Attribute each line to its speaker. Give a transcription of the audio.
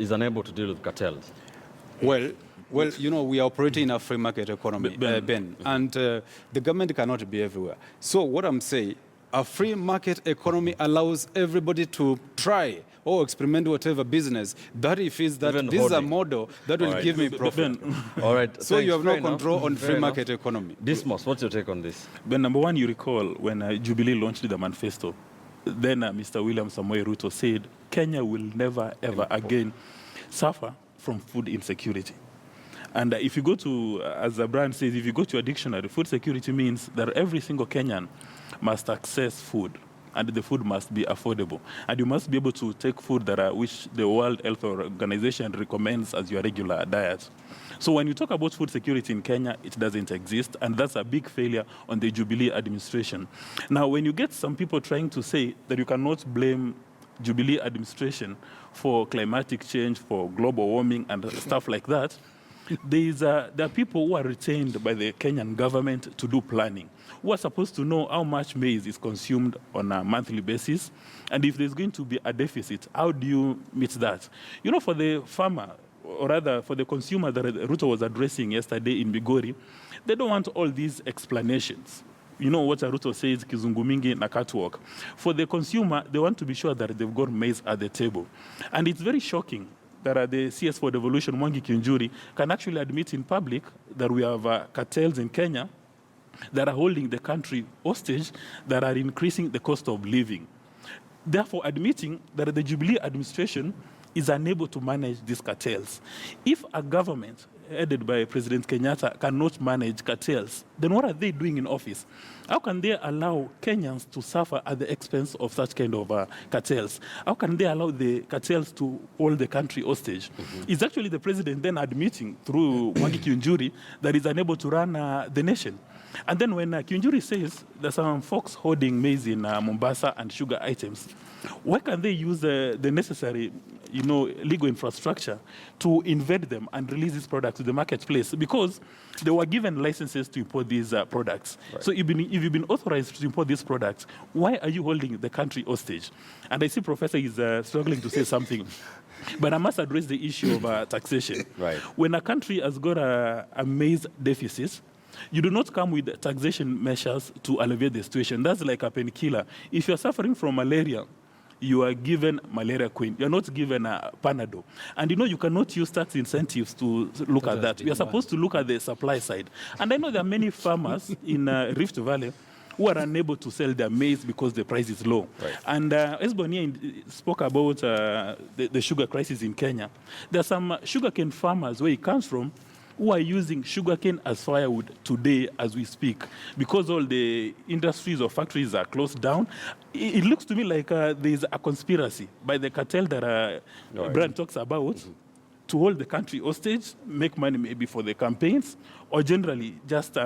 Speaker 1: is unable to deal with cartels?
Speaker 2: Well, we are operating in a free market economy, Ben, and the government cannot be everywhere. So what I'm saying, a free market economy allows everybody to try or experiment whatever business that he feels that this is a model that will give me profit.
Speaker 1: All right.
Speaker 2: So
Speaker 1: thanks,
Speaker 2: you have no
Speaker 1: enough.
Speaker 2: control on
Speaker 1: Fair
Speaker 2: free
Speaker 1: enough.
Speaker 2: market economy.
Speaker 1: Dismos, what's your take on this?
Speaker 3: But number one, you recall when Jubilee launched the manifesto, then Mr. William Samoei Ruto said, Kenya will never, ever again suffer from food insecurity. And if you go to, as Brian says, if you go to a dictionary, food security means that every single Kenyan must access food, and the food must be affordable. And you must be able to take food which the World Health Organization recommends as your regular diet. So when you talk about food security in Kenya, it doesn't exist, and that's a big failure on the Jubilee administration. Now, when you get some people trying to say that you cannot blame Jubilee administration for climatic change, for global warming, and stuff like that, there are people who are retained by the Kenyan government to do planning, who are supposed to know how much maize is consumed on a monthly basis, and if there's going to be a deficit, how do you meet that? You know, for the farmer, or rather for the consumer that Ruto was addressing yesterday in Migori, they don't want all these explanations. You know what Ruto says, kizungu mingi na catwalk. For the consumer, they want to be sure that they've got maize at the table. And it's very shocking that the CS for Devolution, Mwangi Kiunjuri, can actually admit in public that we have cartels in Kenya that are holding the country hostage, that are increasing the cost of living. Therefore, admitting that the Jubilee administration is unable to manage these cartels. If a government headed by President Kenyatta cannot manage cartels, then what are they doing in office? How can they allow Kenyans to suffer at the expense of such kind of cartels? How can they allow the cartels to hold the country hostage? It's actually the president then admitting through Mwangi Kiunjuri that he's unable to run the nation. And then when Kiunjuri says there's some folks holding maize in Mombasa and sugar items, why can't they use the necessary, legal infrastructure to invade them and release these products to the marketplace? Because they were given licenses to import these products. Right. So if you've been authorized to import these products, why are you holding the country hostage? And I see Professor is struggling to say something. But I must address the issue of taxation.
Speaker 1: Right.
Speaker 3: When a country has got a maize deficit, you do not come with taxation measures to alleviate the situation. That's like a painkiller. If you're suffering from malaria, you are given malaria queen. You're not given a Panadol. And you cannot use tax incentives to look at that. We are supposed to look at the supply side. And I know there are many farmers in Rift Valley who are unable to sell their maize because the price is low. Right. And as Bonnie spoke about the sugar crisis in Kenya, there are some sugarcane farmers where it comes from who are using sugarcane as firewood today as we speak, because all the industries or factories are closed down. It looks to me like there's a conspiracy by the cartel that Brian talks about to hold the country hostage, make money maybe for the campaigns, or generally just